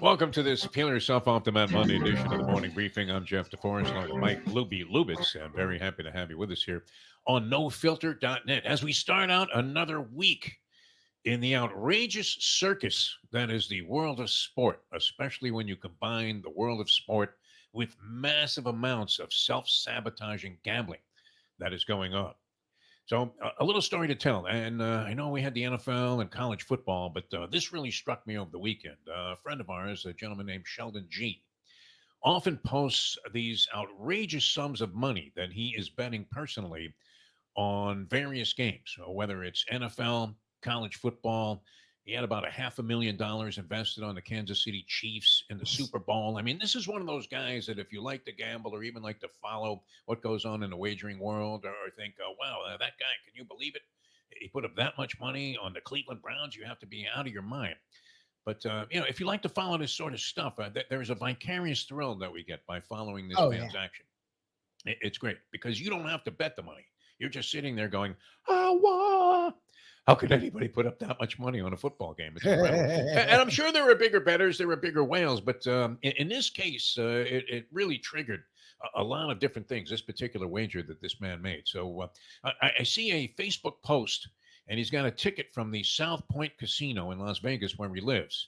Welcome to this Peel Yourself Off the Mat Monday edition of the Morning Briefing. I'm Jeff DeForest along with Mike Lubie. I'm very happy to have you with us here on NoFilter.net as we start out another week in the outrageous circus that is the world of sport, especially when you combine the world of sport with massive amounts of self-sabotaging gambling that is going on. So, a little story to tell. And I know we had the NFL and college football, but this really struck me over the weekend. A friend of ours, a gentleman named Sheldon G., often posts these outrageous sums of money that he is betting personally on various games, whether it's NFL, college football. He had about a $500,000 invested on the Kansas City Chiefs in the Super Bowl. I mean, this is one of those guys that if you like to gamble or even like to follow what goes on in the wagering world or think, oh, wow, that guy, can you believe it? He put up that much money on the Cleveland Browns. You have to be out of your mind. But, if you like to follow this sort of stuff, there's a vicarious thrill that we get by following this Oh, man's yeah. action. It's great because you don't have to bet the money. You're just sitting there going, "Ah, how could anybody put up that much money on a football game? It's incredible." And I'm sure there were bigger bettors, there were bigger whales, but in this case, it really triggered a lot of different things. This particular wager that this man made. So I see a Facebook post, and he's got a ticket from the South Point Casino in Las Vegas where he lives,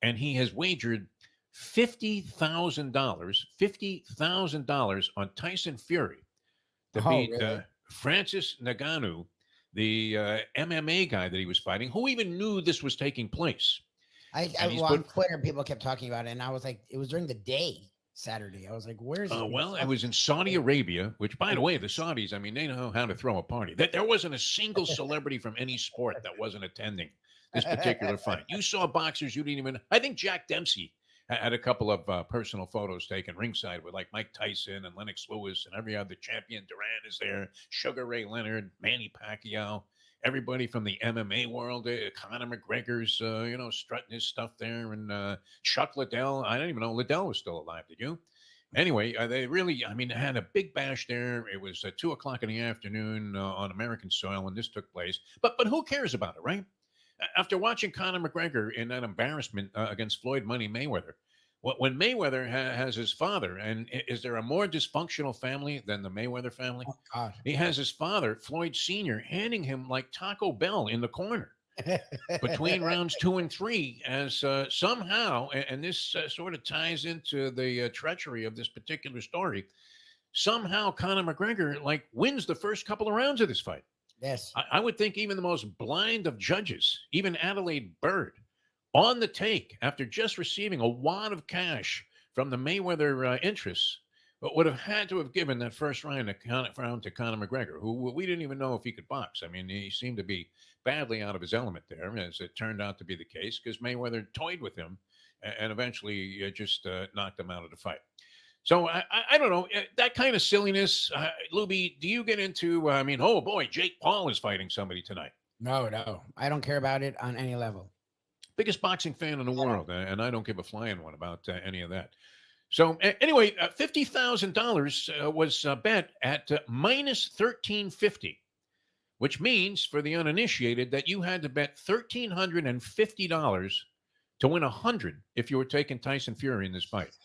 and he has wagered $50,000 on Tyson Fury to Oh, beat really? Francis Ngannou, the MMA guy that he was fighting. Who even knew this was taking place? And he's Well, on put, Twitter, people kept talking about it, and I was like, it was during the day, Saturday. I was like, where is this being well, it filmed? was in Saudi Arabia, which, by Oh, the way, the Saudis, I mean, they know how to throw a party. There wasn't a single celebrity from any sport that wasn't attending this particular fight. You saw boxers you didn't even, I think Jack Dempsey had a couple of personal photos taken ringside with like Mike Tyson and Lennox Lewis and every other champion. Duran is there, Sugar Ray Leonard, Manny Pacquiao, everybody from the MMA world. Conor McGregor's, strutting his stuff there, and Chuck Liddell. I didn't even know Liddell was still alive. Did you? Anyway, they really, I mean, they had a big bash there. It was 2 o'clock in the afternoon on American soil when this took place. But who cares about it, right? After watching Conor McGregor in that embarrassment against Floyd Money Mayweather, when Mayweather has his father, and is there a more dysfunctional family than the Mayweather family? God. He has his father, Floyd Sr., handing him like Taco Bell in the corner between rounds 2 and 3 as somehow, and this sort of ties into the treachery of this particular story, somehow Conor McGregor like wins the first couple of rounds of this fight. Yes. I would think even the most blind of judges, even Adelaide Bird, on the take after just receiving a wad of cash from the Mayweather interests, but would have had to have given that first round to Conor McGregor, who we didn't even know if he could box. I mean, he seemed to be badly out of his element there, as it turned out to be the case, because Mayweather toyed with him and eventually just knocked him out of the fight. So I don't know that kind of silliness. Luby, do you get into? I mean, oh boy, Jake Paul is fighting somebody tonight. No, no. I don't care about it on any level Biggest boxing fan in the at all. world, and I don't give a flying one about any of that. So anyway, $50,000 was bet at minus 1350, which means for the uninitiated that you had to bet $1,350 to win 100 if you were taking Tyson Fury in this fight.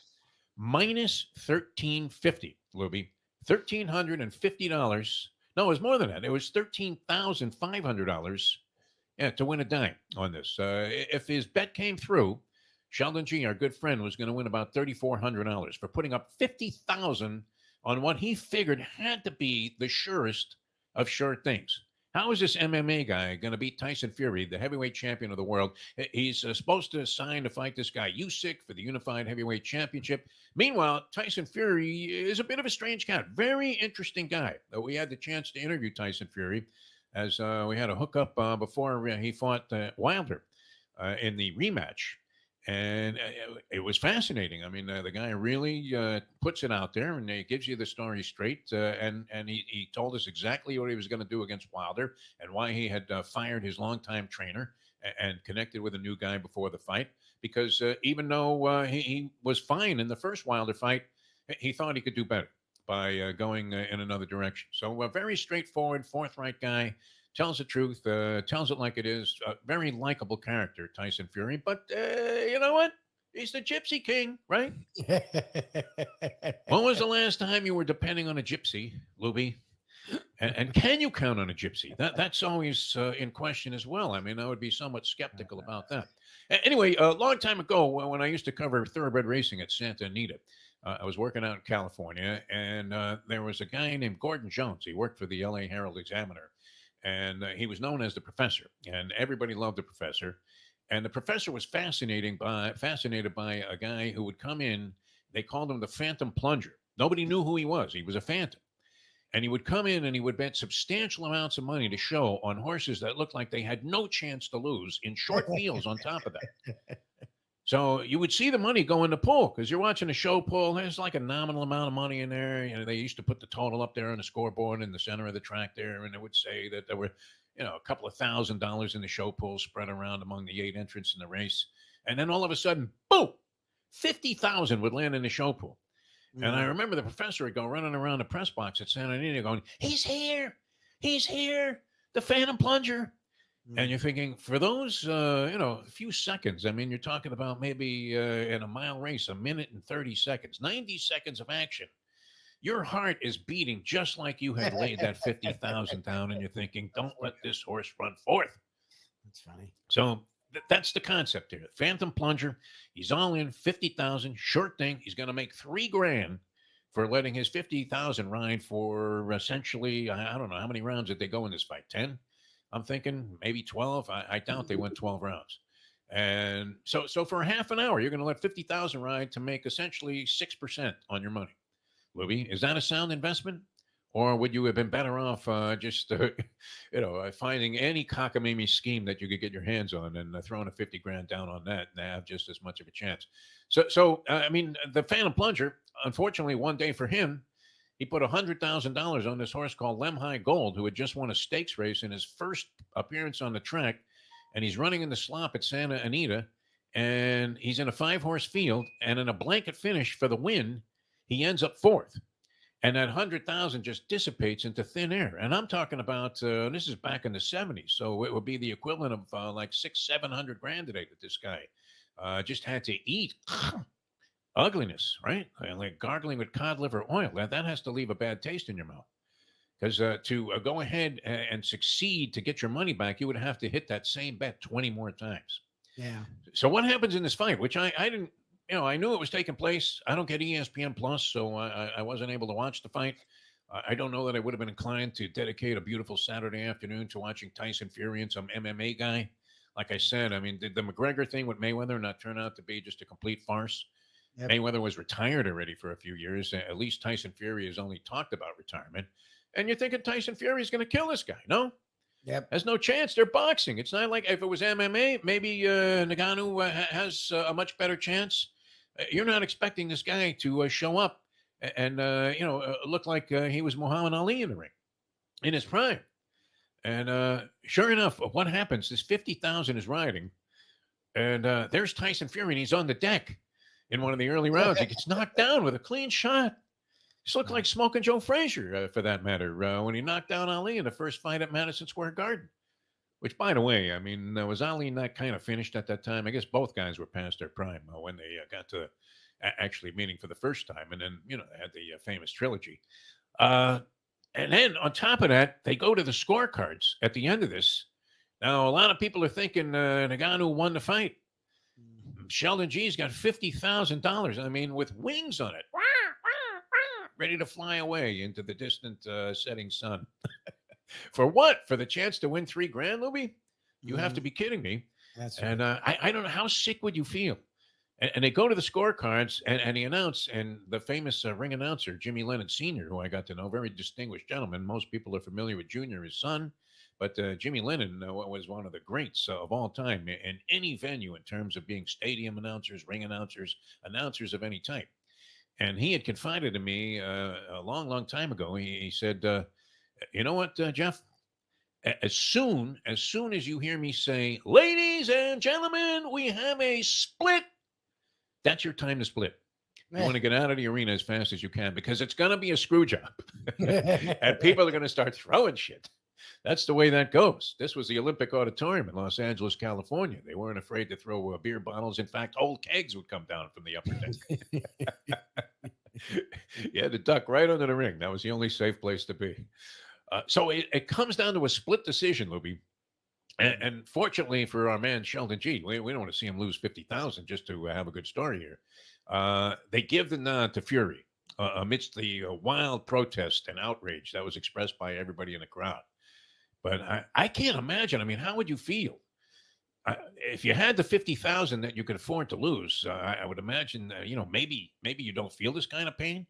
Minus 1350, Luby. $1,350. No, it was more than that. It was $13,500, yeah, to win a dime on this. If his bet came through, Sheldon G, our good friend, was going to win about $3,400 for putting up 50,000 on what he figured had to be the surest of sure things. How is this MMA guy going to beat Tyson Fury, the heavyweight champion of the world? He's supposed to sign to fight this guy Usyk for the Unified Heavyweight Championship. Meanwhile, Tyson Fury is a bit of a strange cat. Very interesting guy. We had the chance to interview Tyson Fury as we had a hookup before he fought Wilder in the rematch. And it was fascinating. I mean, the guy really puts it out there and he gives you the story straight. And he told us exactly what he was going to do against Wilder and why he had fired his longtime trainer and connected with a new guy before the fight. Because even though he was fine in the first Wilder fight, he thought he could do better by going in another direction. So a very straightforward, forthright guy. Tells the truth, tells it like it is. A very likable character, Tyson Fury. But you know what? He's the Gypsy King, right? When was the last time you were depending on a gypsy, Lubie? And can you count on a gypsy? That's always in question as well. I mean, I would be somewhat skeptical about that. Anyway, a long time ago, when I used to cover thoroughbred racing at Santa Anita, I was working out in California, and there was a guy named Gordon Jones. He worked for the L.A. Herald Examiner, and he was known as the Professor, and everybody loved the Professor. And the Professor was fascinated by a guy who would come in. They called him the Phantom Plunger. Nobody knew who he was. He was a phantom. And he would come in and he would bet substantial amounts of money to show on horses that looked like they had no chance to lose in short fields on top of that. So you would see the money go in the pool because you're watching a show pool. There's like a nominal amount of money in there. You know, they used to put the total up there on the scoreboard in the center of the track there, and it would say that there were, you know, a couple of $1,000 in the show pool spread around among the 8 entrants in the race. And then all of a sudden, boom, 50,000 would land in the show pool. And I remember the Professor would go running around the press box at Santa Anita going, he's here, the Phantom Plunger. And you're thinking, for those, a few seconds, I mean, you're talking about maybe in a mile race, 1 minute and 30 seconds, 90 seconds of action. Your heart is beating just like you had laid that 50,000 down, and you're thinking, don't let this horse run forth. That's funny. So that's the concept here. Phantom Plunger. He's all in 50,000, short thing. He's going to make $3,000 for letting his 50,000 ride for essentially, I don't know, how many rounds did they go in this fight? 10? I'm thinking maybe 12. I doubt they went 12 rounds. And so for a half an hour, you're going to let 50,000 ride to make essentially 6% on your money. Lubie, is that a sound investment? Or would you have been better off finding any cockamamie scheme that you could get your hands on and throwing a 50 grand down on that and have just as much of a chance? So I mean, the Phantom Plunger, unfortunately, one day for him, he put $100,000 on this horse called Lemhi Gold, who had just won a stakes race in his first appearance on the track. And he's running in the slop at Santa Anita, and he's in a 5-horse field. And in a blanket finish for the win, he ends up 4th. And that 100,000 just dissipates into thin air. And I'm talking about, this is back in the 70s. So it would be the equivalent of like 600-700 grand today that this guy just had to eat. Ugliness, right? Like gargling with cod liver oil. That has to leave a bad taste in your mouth. Because to go ahead and succeed to get your money back, you would have to hit that same bet 20 more times. Yeah. So what happens in this fight, which I didn't, I knew it was taking place. I don't get ESPN Plus, so I wasn't able to watch the fight. I don't know that I would have been inclined to dedicate a beautiful Saturday afternoon to watching Tyson Fury and some MMA guy. Like I said, I mean, did the McGregor thing with Mayweather not turn out to be just a complete farce? Yep. Mayweather was retired already for a few years. At least Tyson Fury has only talked about retirement. And you're thinking Tyson Fury is going to kill this guy, no? Yep. There's no chance. They're boxing. It's not like if it was MMA, maybe Ngannou has a much better chance. You're not expecting this guy to show up and look like he was Muhammad Ali in the ring in his prime. And sure enough, what happens? This 50,000 is riding, and there's Tyson Fury, and he's on the deck in one of the early rounds. He gets knocked down with a clean shot. Just looked like Smoking Joe Frazier, for that matter, when he knocked down Ali in the first fight at Madison Square Garden. Which, by the way, I mean, was Ali not kind of finished at that time? I guess both guys were past their prime when they got to actually meeting for the first time. And then, they had the famous trilogy. And then on top of that, they go to the scorecards at the end of this. Now, a lot of people are thinking Ngannou won the fight. Sheldon G's got $50,000. I mean, with wings on it. Ready to fly away into the distant setting sun. For what? For the chance to win $3,000, Lubie? You have to be kidding me. That's and I don't know, how sick would you feel? And they go to the scorecards, and he announced, and the famous ring announcer, Jimmy Lennon Sr., who I got to know, very distinguished gentleman. Most people are familiar with Junior, his son. But Jimmy Lennon was one of the greats of all time in any venue in terms of being stadium announcers, ring announcers, announcers of any type. And he had confided to me a long, long time ago. He said, you know what, Jeff? As soon as you hear me say, ladies and gentlemen, we have a split, that's your time to split. You want to get out of the arena as fast as you can because it's going to be a screw job. And people are going to start throwing shit. That's the way that goes. This was the Olympic Auditorium in Los Angeles, California. They weren't afraid to throw beer bottles. In fact, old kegs would come down from the upper deck. You had to duck right under the ring. That was the only safe place to be. So it comes down to a split decision, Lubie. And fortunately for our man Sheldon G, we don't want to see him lose 50,000 just to have a good story here. They give the nod to Fury amidst the wild protest and outrage that was expressed by everybody in the crowd. But I can't imagine. I mean, how would you feel if you had the 50,000 that you could afford to lose? I would imagine, maybe you don't feel this kind of pain,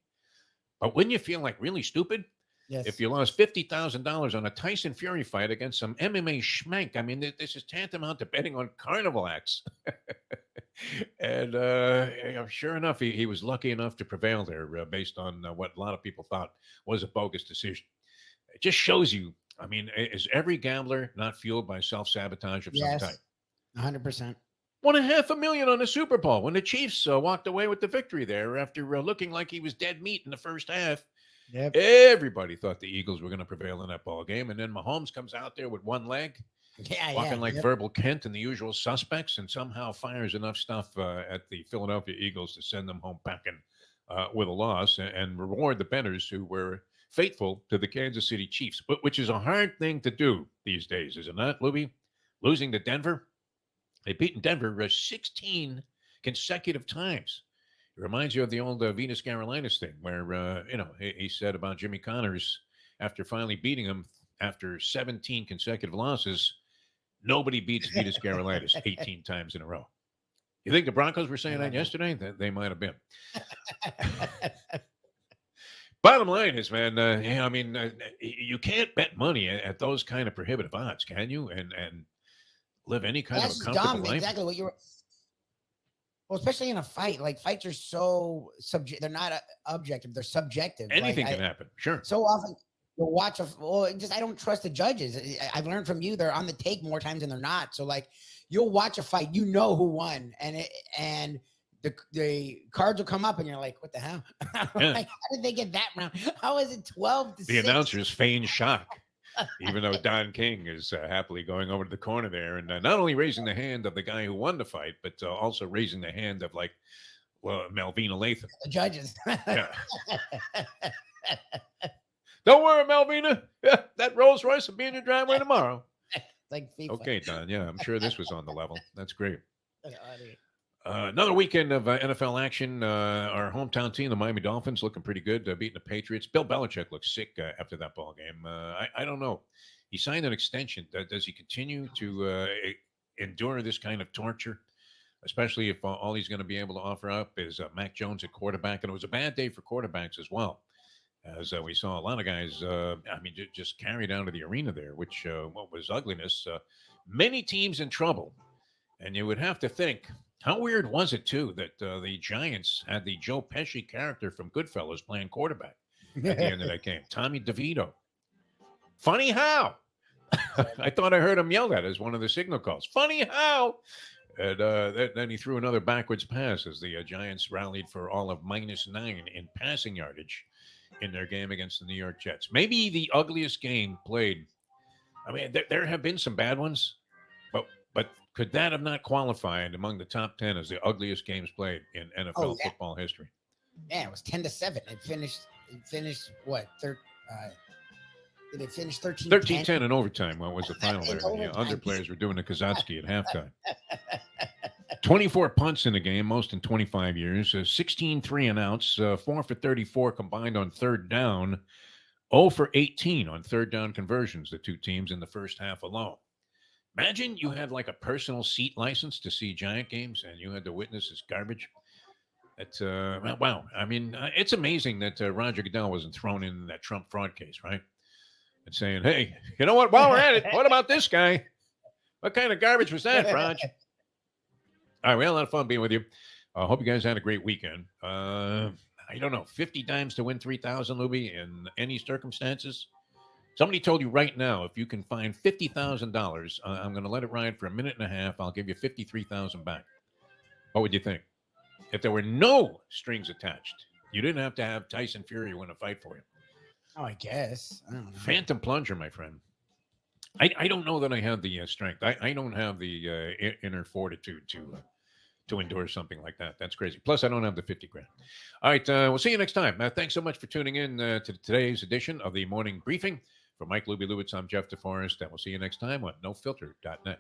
but wouldn't you feel like really stupid? Yes. If you lost $50,000 on a Tyson Fury fight against some MMA schmank, I mean, this is tantamount to betting on carnival acts. And sure enough, he was lucky enough to prevail there based on what a lot of people thought was a bogus decision. It just shows you, I mean, is every gambler not fueled by self-sabotage of some type? 100%. $500,000 on the Super Bowl when the Chiefs walked away with the victory there after looking like he was dead meat in the first half. Yep. Everybody thought the Eagles were going to prevail in that ball game, and then Mahomes comes out there with one leg, walking like Verbal Kent and the usual suspects, and somehow fires enough stuff at the Philadelphia Eagles to send them home packing with a loss and reward the bettors who were faithful to the Kansas City Chiefs, which is a hard thing to do these days, is it not, Lubie? Losing to Denver. They've beaten Denver 16 consecutive times. It reminds you of the old Venus Carolinas thing where, he said about Jimmy Connors after finally beating him after 17 consecutive losses, nobody beats Venus Carolinas 18 times in a row. You think the Broncos were saying that yesterday? They might have been. Bottom line is, man, you can't bet money at those kind of prohibitive odds, can you? And live any kind of a comfortable life. Exactly what you were. Well, especially in a fight, like fights are so subjective. They're not objective; they're subjective. Anything can happen. Sure. So often you'll watch I don't trust the judges. I've learned from you; they're on the take more times than they're not. So like, you'll watch a fight, you know who won, and the cards will come up, and you're like, "What the hell? Yeah. Like, how did they get that round? How is it 12-6?" The announcers feign shock. Even though Don King is happily going over to the corner there and not only raising the hand of the guy who won the fight, but also raising the hand of Malvina Latham. The judges. Yeah. Don't worry, Malvina. That Rolls Royce will be in your driveway tomorrow. Like FIFA. Okay, Don. Yeah, I'm sure this was on the level. That's great. Another weekend of NFL action. Our hometown team, the Miami Dolphins, looking pretty good, beating the Patriots. Bill Belichick looks sick after that ball game. I don't know. He signed an extension. Does he continue to endure this kind of torture, especially if all he's going to be able to offer up is Mac Jones at quarterback? And it was a bad day for quarterbacks as well, as we saw a lot of guys, just carried out of the arena there, which what was ugliness. Many teams in trouble. And you would have to think, how weird was it, too, that the Giants had the Joe Pesci character from Goodfellas playing quarterback at the end of that game? Tommy DeVito. Funny how? I thought I heard him yell that as one of the signal calls. Funny how? And then he threw another backwards pass as the Giants rallied for all of -9 in passing yardage in their game against the New York Jets. Maybe the ugliest game played. I mean, there have been some bad ones, but could that have not qualified among the top 10 as the ugliest games played in NFL football history? Yeah, it was 10-7. It finished what? Did it finish 13-10? 13-10 in overtime. What was the final there? The other players were doing the Kazatsky at halftime. 24 punts in the game, most in 25 years. 16 3-and-outs, 4 for 34 combined on third down. 0 for 18 on third down conversions, the two teams in the first half alone. Imagine you had like a personal seat license to see Giant games and you had to witness this garbage. That's wow. I mean, it's amazing that Roger Goodell wasn't thrown in that Trump fraud case, right? And saying, hey, you know what? While we're at it, what about this guy? What kind of garbage was that, Raj? All right, we had a lot of fun being with you. I hope you guys had a great weekend. I don't know, 50 dimes to win 3,000, Lubie, in any circumstances. Somebody told you right now, if you can find $50,000, I'm going to let it ride for a minute and a half. I'll give you $53,000 back. What would you think? If there were no strings attached, you didn't have to have Tyson Fury win a fight for you. Oh, I guess. I don't know. Phantom plunger, my friend. I don't know that I have the strength. I don't have the inner fortitude to endure something like that. That's crazy. Plus, I don't have the 50 grand. All right. We'll see you next time. Thanks so much for tuning in to today's edition of the morning briefing. For Mike Lubie Lubitz, I'm Jeff DeForest, and we'll see you next time on NoFilter.net.